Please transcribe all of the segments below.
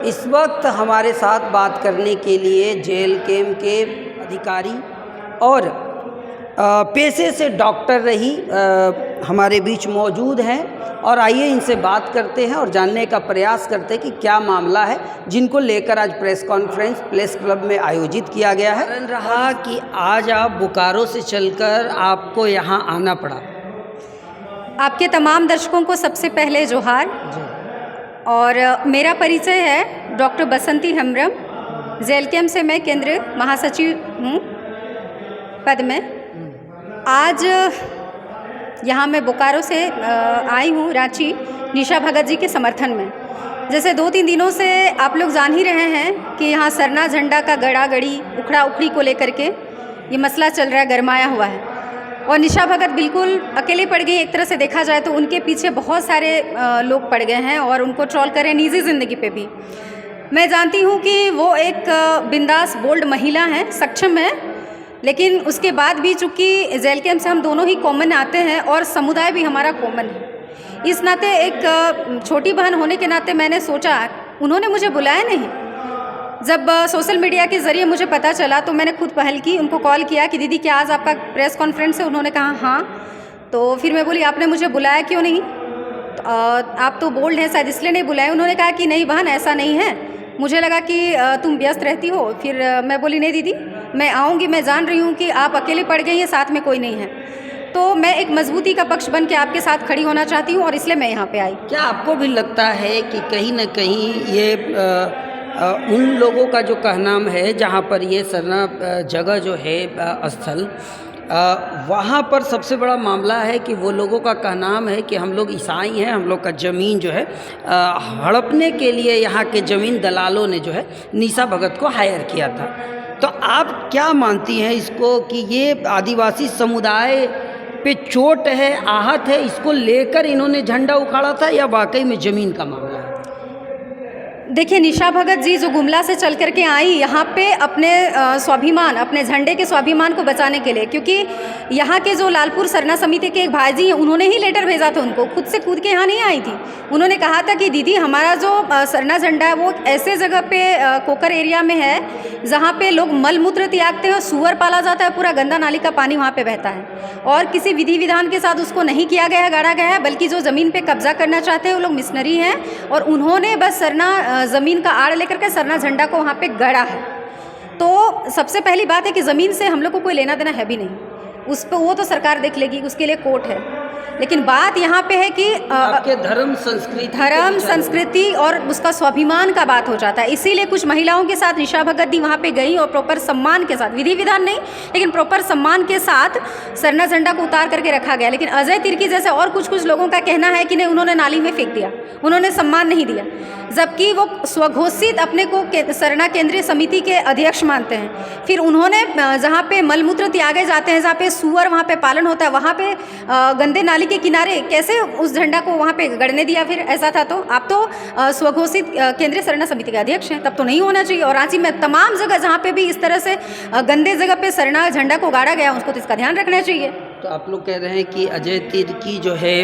इस वक्त हमारे साथ बात करने के लिए जेल कैंप के अधिकारी और पेशे से डॉक्टर रही हमारे बीच मौजूद हैं और आइए इनसे बात करते हैं और जानने का प्रयास करते हैं कि क्या मामला है जिनको लेकर आज प्रेस कॉन्फ्रेंस प्रेस क्लब में आयोजित किया गया है। कारण रहा कि आज आप बोकारो से चलकर आपको यहाँ आना पड़ा। आपके तमाम दर्शकों को सबसे पहले जोहार और मेरा परिचय है डॉक्टर बसंती हेम्ब्रम। जेल कैंप से मैं केंद्रीय महासचिव हूँ पद में। आज यहाँ मैं बोकारो से आई हूँ रांची निशा भगत जी के समर्थन में। जैसे 2-3 दिनों से आप लोग जान ही रहे हैं कि यहाँ सरना झंडा का गड़ा गड़ी उखड़ा उखड़ी को लेकर के ये मसला चल रहा है, गरमाया हुआ है और निशा भगत बिल्कुल अकेले पड़ गई। एक तरह से देखा जाए तो उनके पीछे बहुत सारे लोग पड़ गए हैं और उनको ट्रोल करें निजी ज़िंदगी पे भी। मैं जानती हूँ कि वो एक बिंदास बोल्ड महिला हैं, सक्षम है, लेकिन उसके बाद भी चूँकि जेल कैंप से हम दोनों ही कॉमन आते हैं और समुदाय भी हमारा कॉमन है, इस नाते एक छोटी बहन होने के नाते मैंने सोचा, उन्होंने मुझे बुलाया नहीं। जब सोशल मीडिया के ज़रिए मुझे पता चला तो मैंने खुद पहल की, उनको कॉल किया कि दीदी क्या आज आपका प्रेस कॉन्फ्रेंस है। उन्होंने कहा हाँ। तो फिर मैं बोली आपने मुझे बुलाया क्यों नहीं, तो आप तो बोल्ड हैं शायद इसलिए नहीं बुलाए। उन्होंने कहा कि नहीं बहन ऐसा नहीं है, मुझे लगा कि तुम व्यस्त रहती हो। फिर मैं बोली नहीं दीदी मैं आऊँगी, मैं जान रही हूँ कि आप अकेले पड़ गई हैं, साथ में कोई नहीं है, तो मैं एक मजबूती का पक्ष बन के आपके साथ खड़ी होना चाहती हूँ और इसलिए मैं यहाँ पे आई। क्या आपको भी लगता है कि कहीं ना कहीं ये उन लोगों का जो कहनाम है जहाँ पर ये सरना जगह जो है स्थल वहाँ पर सबसे बड़ा मामला है कि वो लोगों का कहनाम है कि हम लोग ईसाई हैं, हम लोग का ज़मीन जो है हड़पने के लिए यहाँ के ज़मीन दलालों ने जो है निशा भगत को हायर किया था। तो आप क्या मानती हैं इसको कि ये आदिवासी समुदाय पे चोट है, आहत है, इसको लेकर इन्होंने झंडा उखाड़ा था या वाकई में ज़मीन का मामला है? देखिए निशा भगत जी जो गुमला से चल करके आई यहाँ पे अपने स्वाभिमान, अपने झंडे के स्वाभिमान को बचाने के लिए, क्योंकि यहाँ के जो लालपुर सरना समिति के एक भाई जी हैं उन्होंने ही लेटर भेजा था उनको, खुद से कूद के यहाँ नहीं आई थी। उन्होंने कहा था कि दीदी हमारा जो सरना झंडा है वो ऐसे जगह पे कोकर एरिया में है जहाँ पे लोग मल मूत्र त्यागते हैं, सुअर पाला जाता है, पूरा गंदा नाली का पानी वहाँ पे बहता है और किसी विधि विधान के साथ उसको नहीं किया गया है, गाड़ा गया है, बल्कि जो ज़मीन पे कब्जा करना चाहते हैं वो लोग मिशनरी हैं और उन्होंने बस सरना ज़मीन का आड़ लेकर के सरना झंडा को वहाँ पे गड़ा है। तो सबसे पहली बात है कि ज़मीन से हम लोग को कोई लेना देना है भी नहीं, उस पर वो तो सरकार देख लेगी, उसके लिए कोर्ट है। लेकिन बात यहाँ पे है कि आपके धर्म संस्कृति और उसका स्वाभिमान का बात हो जाता है। इसीलिए कुछ महिलाओं के साथ निशा भगत दी वहाँ पे गई और प्रॉपर सम्मान के साथ, विधि विधान नहीं लेकिन प्रॉपर सम्मान के साथ सरना झंडा को उतार करके रखा गया। लेकिन अजय तिर्की जैसे और कुछ लोगों का कहना है कि नहीं उन्होंने नाली में फेंक दिया, उन्होंने सम्मान नहीं दिया, जबकि वो स्वघोषित अपने को सरना केंद्रीय समिति के अध्यक्ष मानते हैं। फिर उन्होंने जहाँ पे मलमूत्र त्यागे जाते हैं, जहाँ पे सुअर वहाँ पे पालन होता है, वहाँ पे गंदे नाली के किनारे कैसे उस झंडा को वहाँ पे गड़ने दिया? फिर ऐसा था तो आप तो स्वघोषित केंद्रीय सरना समिति के अध्यक्ष हैं, तब तो नहीं होना चाहिए। और रांची में तमाम जगह जहाँ पे भी इस तरह से गंदे जगह पे सरना झंडा को गाड़ा गया उसको तो इसका ध्यान रखना चाहिए। तो आप लोग कह रहे हैं कि अजय तिर्की जो है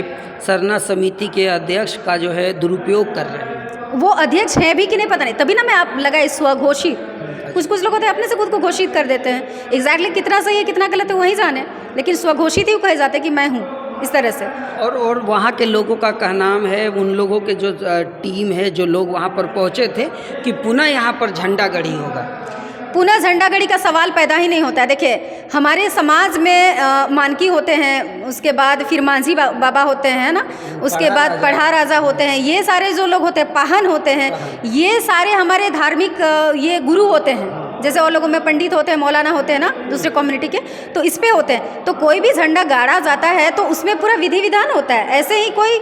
सरना समिति के अध्यक्ष का जो है दुरुपयोग कर रहे हैं। वो अध्यक्ष है भी कि नहीं पता नहीं, तभी ना मैं आप लगाए स्वघोषित। कुछ लोग होते हैं अपने से खुद को घोषित कर देते हैं, एग्जैक्टली कितना सही है कितना गलत है वही जाने, लेकिन स्वघोषित ही कहे जाते हैं कि मैं हूँ, इस तरह से। और वहाँ के लोगों का कहनाम है, उन लोगों के जो टीम है, जो लोग वहाँ पर पहुँचे थे कि पुनः यहाँ पर झंडा गड़ी होगा। पुनः झंडा गड़ी का सवाल पैदा ही नहीं होता है। देखिए हमारे समाज में मानकी होते हैं, उसके बाद फिर मांझी बाबा होते हैं ना, उसके बाद पढ़ा राजा होते हैं, ये सारे जो लोग होते हैं, पाहन होते हैं, ये सारे हमारे धार्मिक ये गुरु होते हैं। जैसे और लोगों में पंडित होते हैं, मौलाना होते हैं ना दूसरे कम्युनिटी के, तो इस पे होते हैं। तो कोई भी झंडा गाड़ा जाता है तो उसमें पूरा विधि विधान होता है, ऐसे ही कोई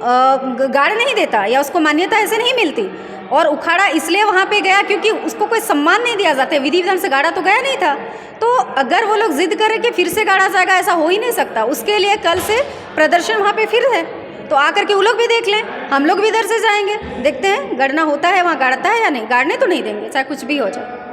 गाड़ नहीं देता या उसको मान्यता ऐसे नहीं मिलती। और उखाड़ा इसलिए वहाँ पे गया क्योंकि उसको कोई सम्मान नहीं दिया जाता, विधि विधान से गाड़ा तो गया नहीं था। तो अगर वो लोग जिद करें कि फिर से गाड़ा जाएगा, ऐसा हो ही नहीं सकता। उसके लिए कल से प्रदर्शन वहाँ पे फिर है, तो आकर के वो लोग भी देख लें, हम लोग भी इधर से जाएंगे, देखते हैं गड़ना होता है वहाँ गाड़ता है या नहीं, गाड़ने तो नहीं देंगे चाहे कुछ भी हो जाए।